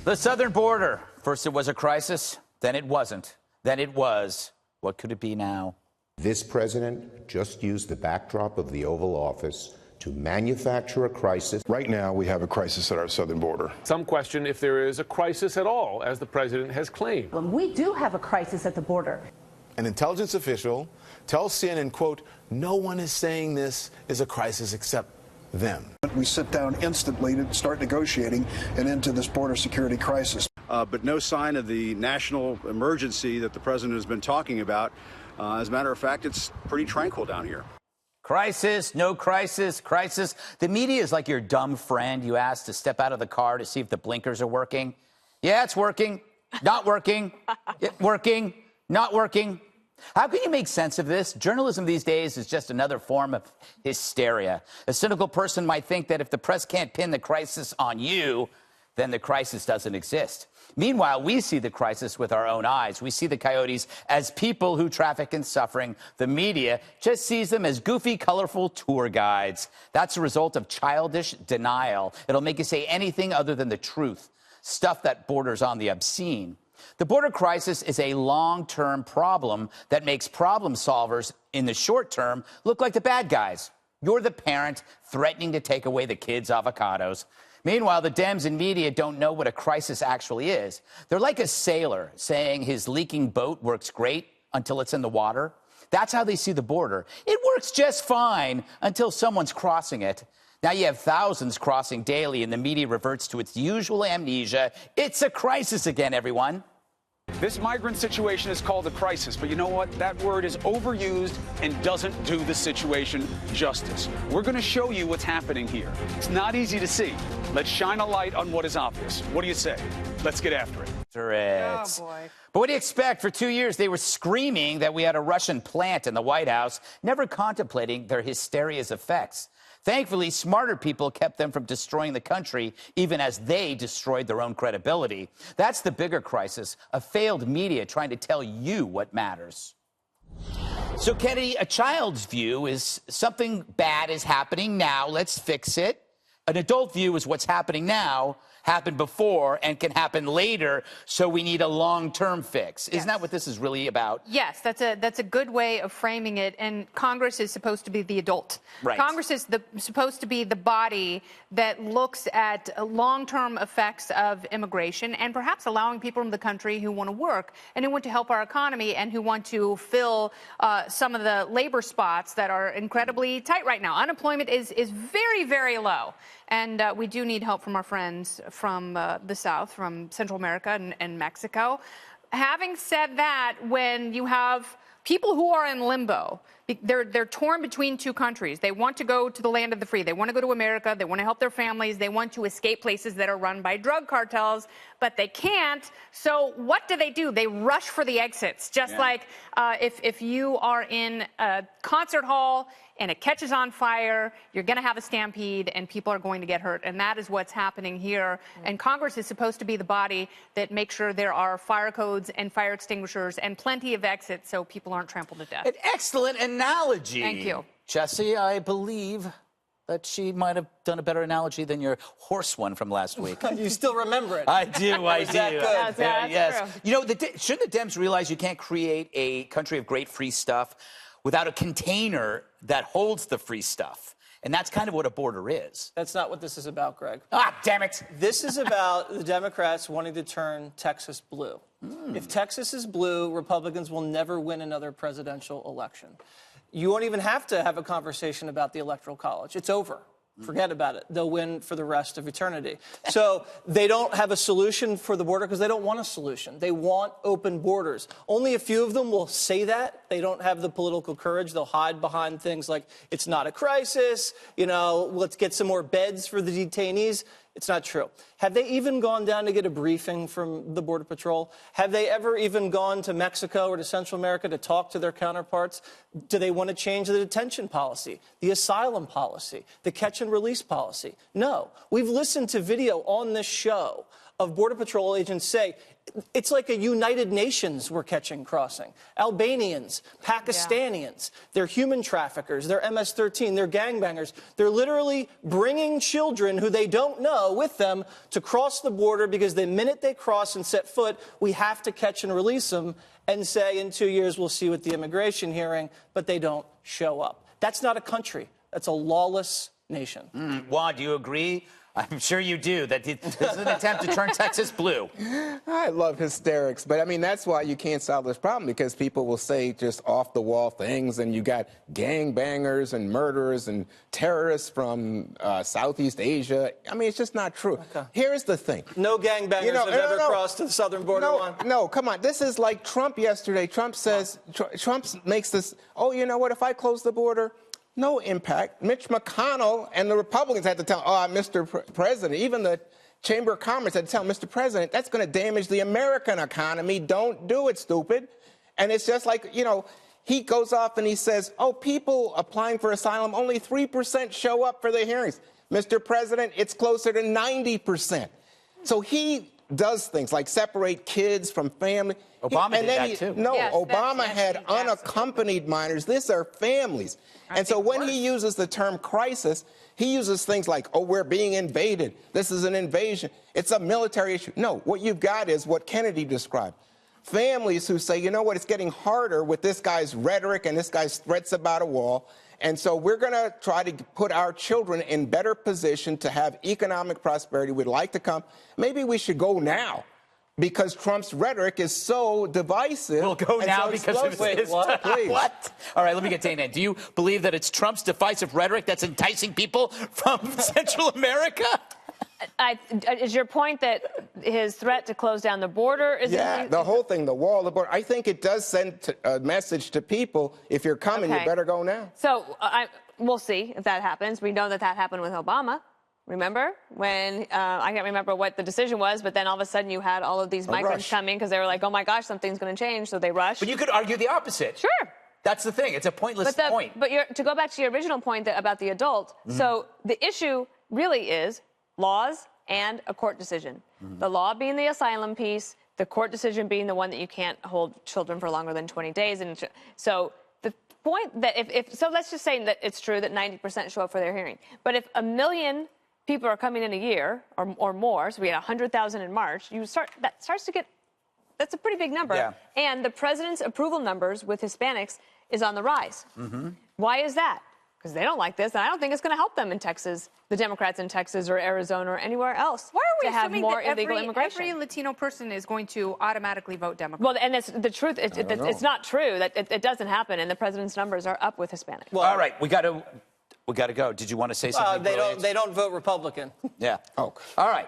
The southern border. First it was a crisis, then it wasn't, then it was. What could it be now? This president just used the backdrop of the Oval Office to manufacture a crisis. Right now, we have a crisis at our southern border. Some question if there is a crisis at all, as the president has claimed. When we do have a crisis at the border. An intelligence official tells CNN, quote, "No one is saying this is a crisis except them." We sit down instantly to start negotiating and into this border security crisis. But no sign of the national emergency that the president has been talking about. As a matter of fact, it's pretty tranquil down here. Crisis, no crisis, crisis. The media is like your dumb friend you ask to step out of the car to see if the blinkers are working. Yeah, it's working. Not working. Working. Not working. How can you make sense of this? Journalism these days is just another form of hysteria. A cynical person might think that if the press can't pin the crisis on you, then the crisis doesn't exist. Meanwhile, we see the crisis with our own eyes. We see the coyotes as people who traffic in suffering. The media just sees them as goofy, colorful tour guides. That's a result of childish denial. It'll make you say anything other than the truth, stuff that borders on the obscene. The border crisis is a long-term problem that makes problem solvers in the short term look like the bad guys. You're the parent threatening to take away the kids' avocados. Meanwhile, the Dems and media don't know what a crisis actually is. They're like a sailor saying his leaking boat works great until it's in the water. That's how they see the border. It works just fine until someone's crossing it. Now you have thousands crossing daily, and the media reverts to its usual amnesia. It's a crisis again, everyone. This migrant situation is called a crisis, but you know what? That word is overused and doesn't do the situation justice. We're going to show you what's happening here. It's not easy to see. Let's shine a light on what is obvious. What do you say? Let's get after it. Oh, boy. But what do you expect? For 2 years, they were screaming that we had a Russian plant in the White House, never contemplating their hysteria's effects. Thankfully, smarter people kept them from destroying the country, even as they destroyed their own credibility. That's the bigger crisis, a failed media trying to tell you what matters. So, Kennedy, a child's view is something bad is happening now, let's fix it. An adult view is what's happening now, happened before, and can happen later, so we need a long-term fix. Isn't that what this is really about? Yes, that's a good way of framing it, and Congress is supposed to be the adult. Right. Congress is supposed to be the body that looks at long-term effects of immigration and perhaps allowing people in the country who want to work and who want to help our economy and who want to fill some of the labor spots that are incredibly tight right now. Unemployment is very, very low. And we do need help from our friends from the South, from Central America and Mexico. Having said that, when you have people who are in limbo, they're torn between two countries. They want to go to the land of the free. They want to go to America. They want to help their families. They want to escape places that are run by drug cartels, but they can't. So what do? They rush for the exits, just like if you are in a concert hall and it catches on fire, you're going to have a stampede and people are going to get hurt. And that is what's happening here. And Congress is supposed to be the body that makes sure there are fire codes and fire extinguishers and plenty of exits so people aren't trampled to death. An excellent analogy. Thank you. Jesse, I believe that she might have done a better analogy than your horse one from last week. You still remember it. I do, I do. That good? That's yes. true. You know, shouldn't the Dems realize you can't create a country of great free stuff without a container that holds the free stuff? And that's kind of what a border is. That's not what this is about, Greg. Ah, damn it. This is about the Democrats wanting to turn Texas blue. If Texas is blue, Republicans will never win another presidential election. You won't even have to have a conversation about the Electoral College. It's over. Forget about it. They'll win for the rest of eternity. So they don't have a solution for the border because they don't want a solution. They want open borders. Only a few of them will say that. They don't have the political courage. They'll hide behind things like it's not a crisis. You know, let's get some more beds for the detainees. It's not true. Have they even gone down to get a briefing from the Border Patrol? Have they ever even gone to Mexico or to Central America to talk to their counterparts? Do they want to change the detention policy, the asylum policy, the catch and release policy? No. We've listened to video on this show of Border Patrol agents say it's like a United Nations we're catching crossing. Albanians, Pakistanians, they're human traffickers, they're MS-13, they're gangbangers. They're literally bringing children who they don't know with them to cross the border because the minute they cross and set foot, we have to catch and release them and say in 2 years we'll see with the immigration hearing, but they don't show up. That's not a country. That's a lawless nation. Juan, do you agree? I'm sure you do, that this is an attempt to turn Texas blue. I love hysterics, but I mean, that's why you can't solve this problem, because people will say just off-the-wall things, and you got gangbangers and murderers and terrorists from Southeast Asia. I mean, it's just not true. Okay. Here's the thing. No gangbangers have ever crossed to the southern border line. No, come on. This is like Trump yesterday. Trump says, Trump makes this, oh, you know what, if I close the border, no impact. Mitch McConnell and the Republicans had to tell, Mr. President, even the Chamber of Commerce had to tell Mr. President, that's going to damage the American economy. Don't do it, stupid. And it's just like, you know, he goes off and he says, oh, people applying for asylum, only 3% show up for their hearings. Mr. President, it's closer to 90%. So he does things like separate kids from family. Obama did that too. No, yes, Obama had unaccompanied minors. These are families. And so when he uses the term crisis, he uses things like, oh, we're being invaded. This is an invasion. It's a military issue. No, what you've got is what Kennedy described. Families who say, you know what, it's getting harder with this guy's rhetoric and this guy's threats about a wall. And so we're going to try to put our children in better position to have economic prosperity. We'd like to come. Maybe we should go now, because Trump's rhetoric is so divisive. We'll go now because of his... What? Please. What? All right, let me get Dana. Do you believe that it's Trump's divisive rhetoric that's enticing people from Central America? Is your point that his threat to close down the border is... Yeah, the whole thing, the wall, the border. I think it does send a message to people, if you're coming, you better go now. So we'll see if that happens. We know that happened with Obama. Remember when, I can't remember what the decision was, but then all of a sudden you had all of these migrants coming because they were like, oh my gosh, something's going to change, so they rushed. But you could argue the opposite. Sure. That's the thing. It's a pointless point. But to go back to your original point about the adult, so the issue really is laws and a court decision. The law being the asylum piece, the court decision being the one that you can't hold children for longer than 20 days. And so the point that so let's just say that it's true that 90% show up for their hearing. But if 1 million people are coming in a year or more, so we had 100,000 in March, that's a pretty big number. Yeah. And the president's approval numbers with Hispanics is on the rise. Why is that? Because they don't like this, and I don't think it's going to help them in Texas, the Democrats in Texas or Arizona or anywhere else. Why are we to have assuming more that illegal immigration? every Latino person is going to automatically vote Democrat? Well, and that's the truth. It's not true. That it doesn't happen, and the president's numbers are up with Hispanics. Well, all right, we got to go. Did you want to say something? They don't vote Republican. Yeah. Oh. All right.